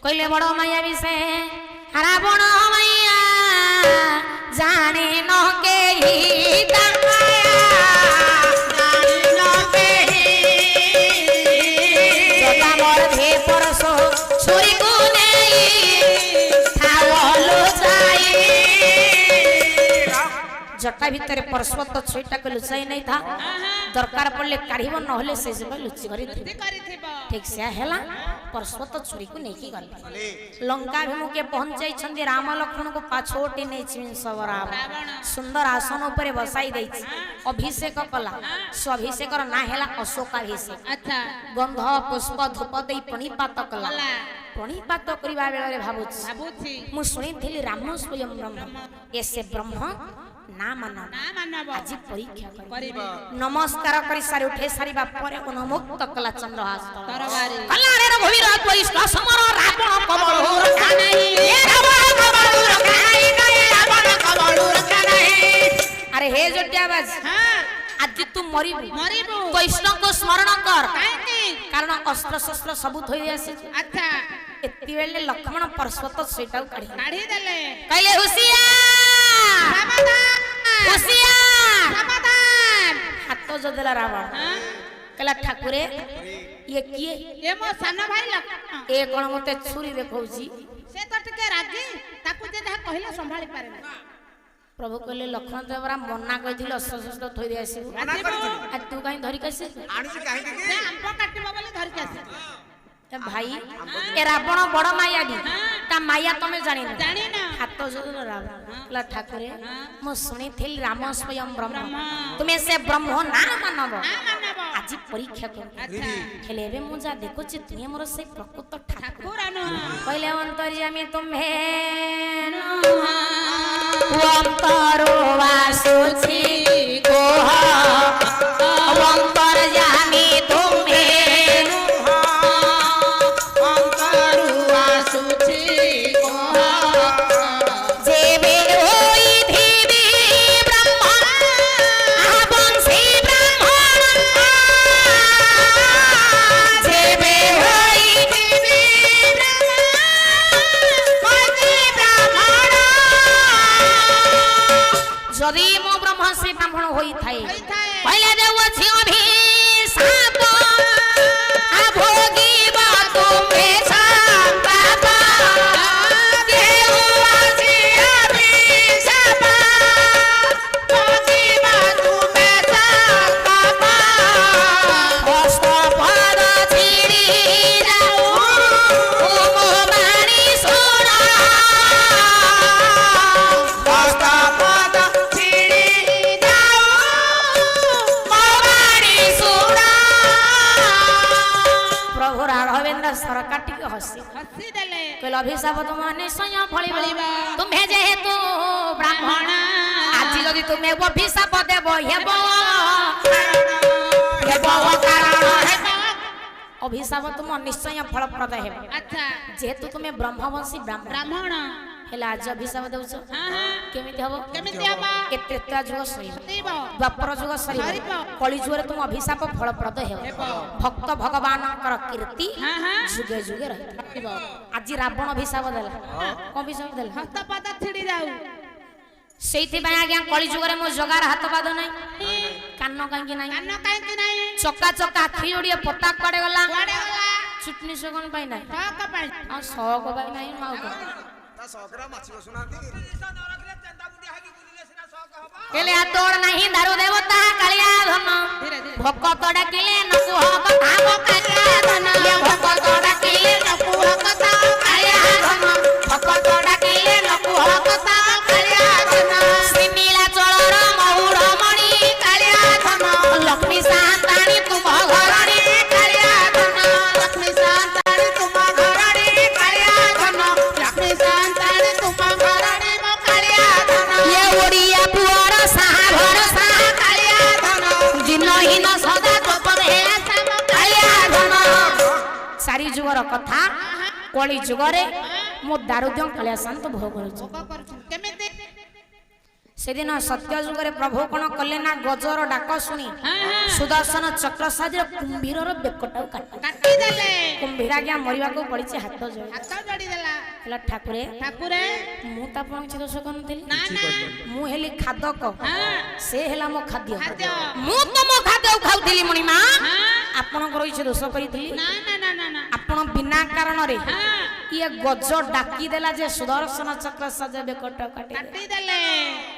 कहले बड़ माया विषय रावण मैया जाने न के ही जटा भितर परस्वत छुईटा को लुचाई नहीं था दरकार पड़ले काढ़ीब नहले से जब लुचि करी ठीक से हैला परस्वत छुरी को नहीं की गल लंका अभिमुखे पहुंचाई छंदी राम लक्ष्मण को पाछोटी नहीं छिन सब रावण सुंदर आसन ऊपर बसाई देई अभिषेक कला सो अभिषेक र ना हैला अशोकाभिषेक अच्छा गंध पुष्प धूप देई प्रणिपात कला प्रणिपात करिबा बेले भाबुछि मु सुनिथिली राम स्वयं ब्रह्म ऐसे ब्रह्म ना मानव आज परीक्षा करिबे नमस्कार करि सारी उठे सारीबा परे उन्मुक्त कला चंद्रहास कलारे रे भूमि रात वरिष्ठ समर रावण कबळू रखा नहीं ए रावण कबळू रखा नहीं रावण कबळू रखा नहीं अरे हे जट्याबाज हां आज तू मरिबू कृष्ण को स्मरण कर कारण अस्त्र शस्त्र सब थोई आसे अच्छा एति बेले लक्ष्मण परस्वत सेटा काढी देले कहले हुसियार सावधान हाथ जो देला रावण कहला ठाकुरे ये किए ए मो सानो भाई लक्ष्मण ए कोन मते छुरी देखौची से तो टिके राजी ताकू जे जहा कहिला संभाली पारे ना प्रभु कहले लक्ष्मण देवरा मना कहिथिल अस्त्र शस्त्र थोई दे आसी मना करथिल आ तू काई धरि कैसे आनिस काहे के से आंप काटिबो बोले धरि कैसे भाई ए रावण बड़ मायाडी ता माया तमे जानि ना हाथ जो रावण कहला ठाकुरे मो सुनिथिल राम स्वयं ब्रह्म तुमे से ब्रह्म ना मानब आज परीक्षा कर खेले बे मु जा देखो छी तुमे मोर से प्रकृत ठाकुर कहले अंतर्यामी तुम्हे अंतरो वासुछि गोह अंतर्यामी तुम्हे जदि मो ब्रह्म से ब्राह्मण होई थाए पहले देव छी अभिशाप आ भोगी बा तुमे शाप देव छी अभिशाप भोगी बा तुमे शाप हस्त पद छिड़ी जाऊ ओ मो बाणी सोना हस्त पद सरकाटी के हसी देले कहले अभिशाप तुम निश्चय फलिबा तुम्हे जेहेतु ब्राह्मण आज जदि तुमे अभिशाप देबो हेबो कारण हेबो अभिशाप तुम निश्चय फलप्रद हेबो अच्छा जेहेतु तुमे ब्रह्मवंशी ब्राह्मण हेला आज अभिशाप देउछ केमिति हबो ए त्रेता जुग सरीबो द्वापर जुग सरीबो कली जुग रे तुम अभिशाप फलप्रद हेबो भक्त भगवान कर कीर्ति जुगे जुगे रहिबो आज रावण अभिशाप देला को अभिशाप देला हाथ पाद छिड़ी जाऊ सेइथि बा आज्ञा कली जुग रे मो जगार हाथ पाद नै कान कांकी नै चक्का चक्का आखि ओडिए पता पड़े गला चुटनी सगन पाई नै शौक पाई आ शौक पाई नै माउ को सगरा माछी सुनाती केले तोड़ नहीं दारू देवता कालिया धन भक्त डाकिले नकु हक भाव कालिया धन भक्त डाकिले नकु हक भाव कालिया धन भक्त डाकिले नकु हक भाव कालिया धन श्रीनीला चलर महुर मणि कालिया धन लक्ष्मी शांताणी तुम घरणी कालिया धन लक्ष्मी शांताणी तुम घरणी कालिया धन लक्ष्मी शांताणी तुम घरणी मो कालिया धन ये ओडिया पुअर साहा भरोसा कालिया धन जिनहीन सदा तोपर हे कालिया धन सारी जुगर कथा कली जुगरे मो दारुद्य कालिया शांत भोग करू केमिति सेदिन सत्य जुगरे प्रभु कोन कले ना गजर डाक सुनी ସୁଦର୍ଶନ ଚକ୍ର ସାହାଯ୍ୟରେ କୁମ୍ଭୀରର ବେକଟାକୁ କାଟି ଦେଲେ କୁମ୍ଭୀର ଆଜ୍ଞା ମରିବାକୁ ପଡିଛି ହାତ ଯୋଡ଼ି ଦେଲା ହେଲା ଠାକୁରେ ମୁଁ ତ ଆପଣଙ୍କ କିଛି ଦୋଷ କରିନଥିଲି ମୁଁ ହେଲି ଖାଦକ ସେ ହେଲା ମୋ ଖାଦ୍ୟ ମୁଁ ତ ମୋ ଖାଦ୍ୟ ଖାଉଥିଲି ମଣିମା ଆପଣଙ୍କର କିଛି ଦୋଷ କରିଥିଲି ଆପଣ ବିନା କାରଣରେ ଇଏ ଗଜ ଡାକି ଦେଲା ଯେ ସୁଦର୍ଶନ ଚକ୍ର ସାହାଯ୍ୟ ବେକଟାକୁ କାଟି ଦେଲେ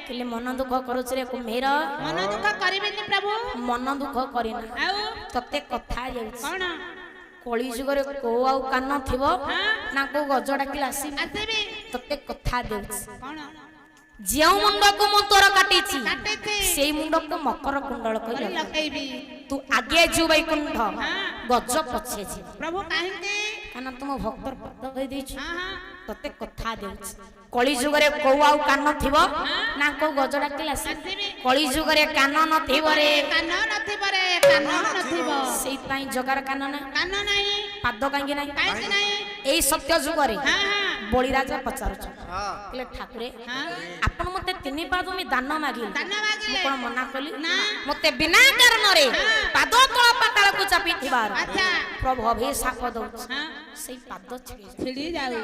କହିଲେ ମନ ଦୁଃଖ କରୁଛି ରେ କୁମ୍ଭୀର ମନ ଦୁଃଖ କରିବେନି ପ୍ରଭୁ ମନ ଦୁଃଖ କରିନା ଆଉ ତତେ କଥା ଯାଉଛି କଣ କଳି ଯୁଗରେ କୋଉ ଆଉ କାନ ଥିବ ନା କୋଉ ଗଜ ଡାକିଲେ ଆସିବି ତତେ କଥା ଦେଉଛି କଣ ଯେଉଁ ମୁଣ୍ଡକୁ ମୁଁ ତୋର କାଟିଛି ସେଇ ମୁଣ୍ଡକୁ ମକର କୁଣ୍ଡଳ କରି ଲଗେଇବି ତୁ ଆଗେ ଯିବୁ ବୈକୁଣ୍ଠ ଗଜ ପଛେ ଯିବୁ ପ୍ରଭୁ କାହିଁକି କାରଣ ତୁମ ଭକ୍ତର ପଦ ଦେଇ ଦେଇଛୁ ତତେ କଥା ଦେଉଛି କଳି ଯୁଗରେ କୋଉ ଆଉ କାନ ଥିବ ନା କୋଉ ଗଜ ଡାକିଲେ ଆସିବି କଳି ଯୁଗରେ କାନ ନଥିବ ରେ ସେଇଥିପାଇଁ ଜଗାର କାନ ନାହିଁ ପାଦ କାହିଁକି ନାହିଁ ଏଇ ସତ୍ୟ ଯୁଗରେ ବଳି ରାଜା ପଚାରୁଛୁ କହିଲେ ଠାକୁରେ ଆପଣ ମତେ 3 ପାଦ ମୁଁ ଦାନ ମାଗିଲି ମୁଁ କଣ ମନା କଲି ମତେ ବିନା କାରଣରେ ପାଦ ତଳ ପାତାଳକୁ ଚାପିଥିବାର ପ୍ରଭୁ ଅଭିଶାପ ଦଉଛି ସେଇ ପାଦ ଛିଡ଼ି ଯାଉ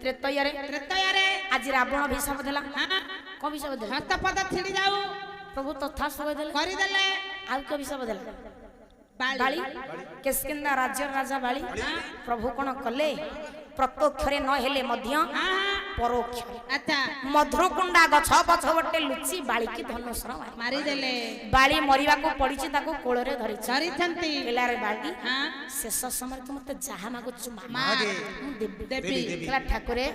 ତ୍ରେତୟାରେ ଆଜି ରାବଣ ଅଭିଶାପ ଦେଲା କଣ ଅଭିଶାପ ଦେଲା ହସ୍ତପଦ ଛିଡ଼ି ଯାଉ ପ୍ରଭୁ ତଥା ଦେଲେ କରିଦେଲେ ଆଉ କି ଅଭିଶାପ ଦେଲା ବାଳି କିଷ୍କିନ୍ଧା ରାଜ୍ୟର ରାଜା ବାଳି ପ୍ରଭୁ କଣ କଲେ ପ୍ରତ୍ୟକ୍ଷରେ ନ ହେଲେ ମଧ୍ୟ ପରୋକ୍ଷରେ ମଧୁରକୁଣ୍ଡା ଗଛ ପଛ ଗୋଟେ ଲୁଚି ବାଳିକି ଧନୁଷ୍ର ମାରିଦେଲେ ବାଳି ମରିବାକୁ ପଡିଛି ତାକୁ କୋଳରେ ଧରିଛନ୍ତି ପିଲାରେ ବାଳି ଶେଷ ସମୟରେ ତୁ ମତେ ଯାହା ମାଗୁଛୁ ମୁଁ ଦେବି ଠାକୁରେ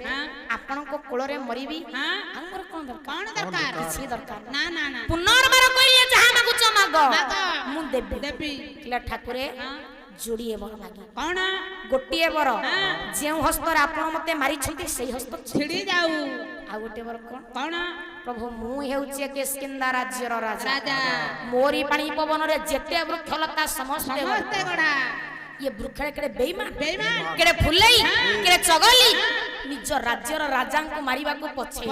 ଆପଣଙ୍କ କୋଳରେ ମରିବି ଆମର କଣ ଦରକାର କିଛି ଦରକାର ପୁନର୍ବାର କହିଲେ ଯାହା ମାଗୁଛ ମାଗ ମୁଁ ଦେବି ଠାକୁରେ ଯୋଡ଼ିଏ ବର ମାଗି କଣ ଗୋଟିଏ ବର ଯେଉଁ ହସ୍ତରେ ଆପଣ ମତେ ମାରିଛନ୍ତି ସେଇ ହସ୍ତ ଛିଡ଼ି ଯାଉ ଆଉ ଗୋଟେ ବର କଣ ପ୍ରଭୁ ମୁଁ ହେଉଛି କିଷ୍କିନ୍ଧା ରାଜ୍ୟର ରାଜା ମୋରି ପାଣି ପବନରେ ଯେତେ ବୃକ୍ଷଲତା ସମସ୍ତେ ଗଢା ଇଏ ବୃକ୍ଷରେ କେଡେ ବେଇମାନ କେଡେ ଫୁଲେଇ କେଡେ ଚଗଲି ନିଜ ରାଜ୍ୟର ରାଜାଙ୍କୁ ମାରିବାକୁ ପଛେଇ